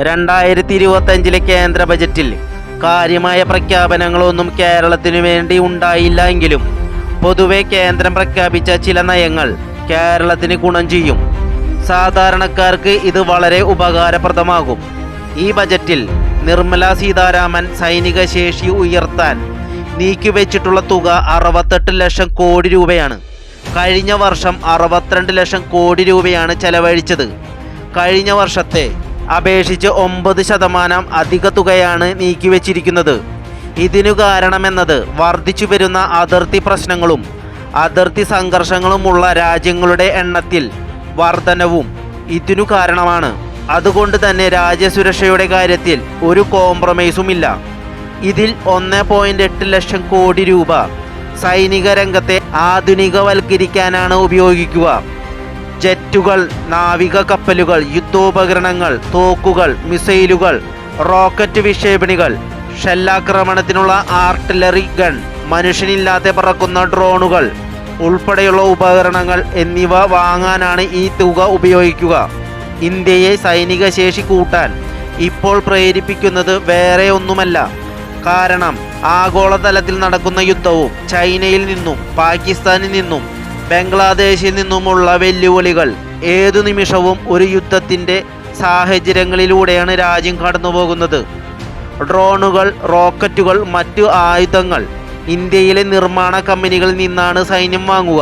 2025 കേന്ദ്ര ബജറ്റിൽ കാര്യമായ പ്രഖ്യാപനങ്ങളൊന്നും കേരളത്തിനു വേണ്ടി ഉണ്ടായില്ല എങ്കിലും പൊതുവെ കേന്ദ്രം പ്രഖ്യാപിച്ച ചില നയങ്ങൾ കേരളത്തിന് ഗുണം ചെയ്യും. സാധാരണക്കാർക്ക് ഇത് വളരെ ഉപകാരപ്രദമാകും. ഈ ബജറ്റിൽ നിർമ്മല സീതാരാമൻ സൈനിക ശേഷി ഉയർത്താൻ നീക്കിവെച്ചിട്ടുള്ള തുക 68 ലക്ഷം കോടി രൂപയാണ്. കഴിഞ്ഞ വർഷം 62 ലക്ഷം കോടി രൂപയാണ് ചെലവഴിച്ചത്. കഴിഞ്ഞ വർഷത്തെ അപേക്ഷിച്ച് 9% അധിക തുകയാണ് നീക്കിവെച്ചിരിക്കുന്നത്. ഇതിനു കാരണമെന്നത് വർദ്ധിച്ചു വരുന്ന അതിർത്തി പ്രശ്നങ്ങളും അതിർത്തി സംഘർഷങ്ങളുമുള്ള രാജ്യങ്ങളുടെ എണ്ണത്തിൽ വർധനവും ഇതിനു കാരണമാണ്. അതുകൊണ്ട് തന്നെ രാജ്യസുരക്ഷയുടെ കാര്യത്തിൽ ഒരു കോംപ്രമൈസുമില്ല. ഇതിൽ 1.8 ലക്ഷം കോടി രൂപ സൈനിക രംഗത്തെ ആധുനികവൽക്കരിക്കാനാണ് ഉപയോഗിക്കുക. ജെറ്റുകൾ, നാവിക കപ്പലുകൾ, യുദ്ധോപകരണങ്ങൾ, തോക്കുകൾ, മിസൈലുകൾ, റോക്കറ്റ് വിക്ഷേപണികൾ, ഷെല്ലാക്രമണത്തിനുള്ള ആർട്ടിലറി ഗൺ, മനുഷ്യനില്ലാതെ പറക്കുന്ന ഡ്രോണുകൾ ഉൾപ്പെടെയുള്ള ഉപകരണങ്ങൾ എന്നിവ വാങ്ങാനാണ് ഈ തുക ഉപയോഗിക്കുക. ഇന്ത്യയെ സൈനിക ശേഷി കൂട്ടാൻ ഇപ്പോൾ പ്രേരിപ്പിക്കുന്നത് വേറെ ഒന്നുമല്ല. കാരണം ആഗോളതലത്തിൽ നടക്കുന്ന യുദ്ധവും ചൈനയിൽ നിന്നും പാകിസ്ഥാനിൽ നിന്നും ബംഗ്ലാദേശിൽ നിന്നുമുള്ള വെല്ലുവിളികൾ ഏതു നിമിഷവും ഒരു യുദ്ധത്തിൻ്റെ സാഹചര്യങ്ങളിലൂടെയാണ് രാജ്യം കടന്നുപോകുന്നത്. ഡ്രോണുകൾ, റോക്കറ്റുകൾ, മറ്റു ആയുധങ്ങൾ ഇന്ത്യയിലെ നിർമ്മാണ കമ്പനികളിൽ നിന്നാണ് സൈന്യം വാങ്ങുക.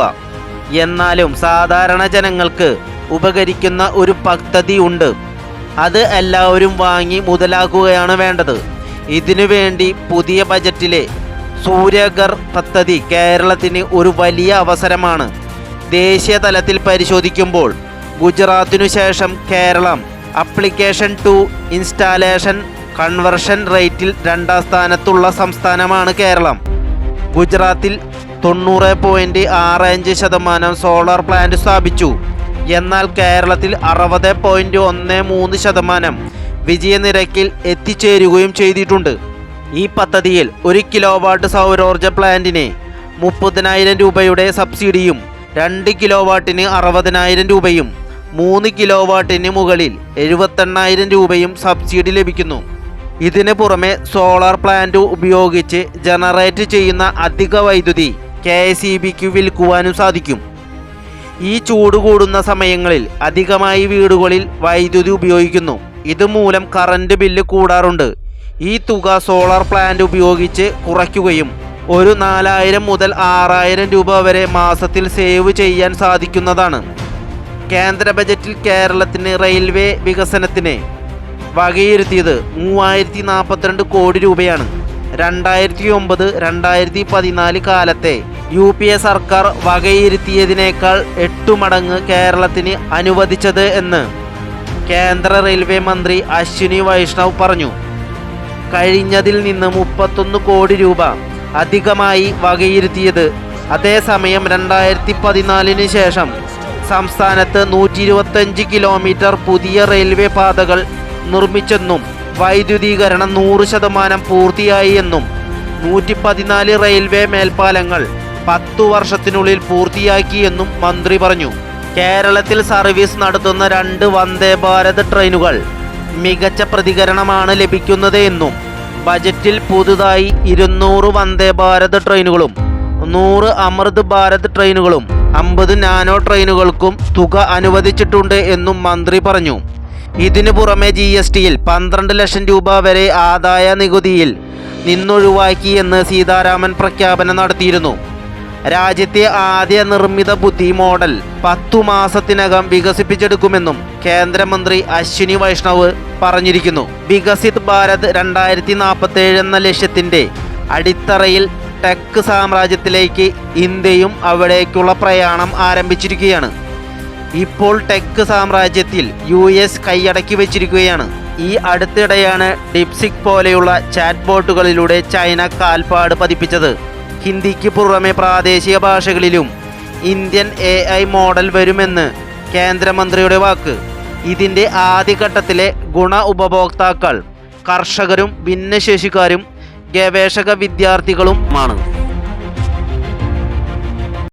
എന്നാലും സാധാരണ ജനങ്ങൾക്ക് ഉപകരിക്കുന്ന ഒരു പദ്ധതി ഉണ്ട്. അത് എല്ലാവരും വാങ്ങി മുതലാക്കുകയാണ് വേണ്ടത്. ഇതിനുവേണ്ടി പുതിയ ബജറ്റിലെ സൂര്യഘർ പദ്ധതി കേരളത്തിന് ഒരു വലിയ അവസരമാണ്. ദേശീയ തലത്തിൽ പരിശോധിക്കുമ്പോൾ ഗുജറാത്തിനു ശേഷം Kerala application to installation conversion റേറ്റിൽ 2ാം സ്ഥാനത്തുള്ള സംസ്ഥാനമാണ് കേരളം. ഗുജറാത്തിൽ 90.65% സോളാർ പ്ലാന്റ് സ്ഥാപിച്ചു. എന്നാൽ കേരളത്തിൽ 60.13% വിജയനിരക്കിൽ എത്തിച്ചേരുകയും ചെയ്തിട്ടുണ്ട്. ഈ പദ്ധതിയിൽ 1 കിലോവാട്ട് സൗരോർജ പ്ലാന്റിന് 30,000 രൂപയുടെ സബ്സിഡിയും 2 കിലോവാട്ടിന് 60,000 രൂപയും 3 കിലോവാട്ടിന് മുകളിൽ 78,000 രൂപയും സബ്സിഡി ലഭിക്കുന്നു. ഇതിന് പുറമെ സോളാർ പ്ലാന്റ് ഉപയോഗിച്ച് ജനറേറ്റ് ചെയ്യുന്ന അധിക വൈദ്യുതി KSEBക്ക് വിൽക്കുവാനും സാധിക്കും. ഈ ചൂട് കൂടുന്ന സമയങ്ങളിൽ അധികമായി വീടുകളിൽ വൈദ്യുതി ഉപയോഗിക്കുന്നു. ഇതുമൂലം കറണ്ട് ബില്ല് കൂടാറുണ്ട്. ഈ തുക സോളാർ പ്ലാന്റ് ഉപയോഗിച്ച് കുറയ്ക്കുകയും ഒരു 4,000 മുതൽ 6,000 രൂപ വരെ മാസത്തിൽ സേവ് ചെയ്യാൻ സാധിക്കുന്നതാണ്. കേന്ദ്ര ബജറ്റിൽ കേരളത്തിന് റെയിൽവേ വികസനത്തിന് വകയിരുത്തിയത് 3,042 കോടി രൂപയാണ്. 2009-2014 കാലത്തെ UPA സർക്കാർ വകയിരുത്തിയതിനേക്കാൾ 8 മടങ്ങ് കേരളത്തിന് അനുവദിച്ചത് എന്ന് കേന്ദ്ര റെയിൽവേ മന്ത്രി അശ്വിനി വൈഷ്ണവ് പറഞ്ഞു. കഴിഞ്ഞതിൽ നിന്ന് 31 കോടി രൂപ അധികമായി വകയിരുത്തിയത്. അതേസമയം 2014 ശേഷം സംസ്ഥാനത്ത് 125 കിലോമീറ്റർ പുതിയ റെയിൽവേ പാതകൾ നിർമ്മിച്ചെന്നും വൈദ്യുതീകരണം 100% പൂർത്തിയായി എന്നും 114 റെയിൽവേ മേൽപ്പാലങ്ങൾ 10 വർഷത്തിനുള്ളിൽ പൂർത്തിയാക്കിയെന്നും മന്ത്രി പറഞ്ഞു. കേരളത്തിൽ സർവീസ് നടത്തുന്ന 2 വന്ദേ ഭാരത് ട്രെയിനുകൾ മികച്ച പ്രതികരണമാണ് ലഭിക്കുന്നത് എന്നും ബജറ്റിൽ പുതുതായി 200 വന്ദേ ഭാരത് ട്രെയിനുകളും 100 അമൃത് ഭാരത് ട്രെയിനുകളും 50 നാനോ ട്രെയിനുകൾക്കും തുക അനുവദിച്ചിട്ടുണ്ട് എന്നും മന്ത്രി പറഞ്ഞു. ഇതിനു പുറമെ GSTയിൽ 12 ലക്ഷം രൂപ വരെ ആദായ നികുതിയിൽ നിന്നൊഴിവാക്കിയെന്ന് സീതാരാമൻ പ്രഖ്യാപനം നടത്തിയിരുന്നു. രാജ്യത്തെ ആദ്യ നിർമ്മിത ബുദ്ധി മോഡൽ 10 മാസത്തിനകം വികസിപ്പിച്ചെടുക്കുമെന്നും കേന്ദ്രമന്ത്രി അശ്വിനി വൈഷ്ണവ് പറഞ്ഞിരിക്കുന്നു. വികസിത് ഭാരത് 2047 എന്ന ലക്ഷ്യത്തിൻ്റെ അടിത്തറയിൽ ടെക് സാമ്രാജ്യത്തിലേക്ക് ഇന്ത്യയും അവിടേക്കുള്ള പ്രയാണം ആരംഭിച്ചിരിക്കുകയാണ്. ഇപ്പോൾ ടെക് സാമ്രാജ്യത്തിൽ US കൈയടക്കി വെച്ചിരിക്കുകയാണ്. ഈ അടുത്തിടെയാണ് ഡിപ്സിക് പോലെയുള്ള ചാറ്റ് ബോട്ടുകളിലൂടെ ചൈന കാൽപ്പാട് പതിപ്പിച്ചത്. ഹിന്ദിക്ക് പുറമെ പ്രാദേശിക ഭാഷകളിലും ഇന്ത്യൻ AI മോഡൽ വരുമെന്ന് കേന്ദ്രമന്ത്രിയുടെ വാക്ക്. ഇതിൻ്റെ ആദ്യഘട്ടത്തിലെ ഗുണ ഉപഭോക്താക്കൾ കർഷകരും ഭിന്നശേഷിക്കാരും ഗവേഷക വിദ്യാർത്ഥികളുമാണ്.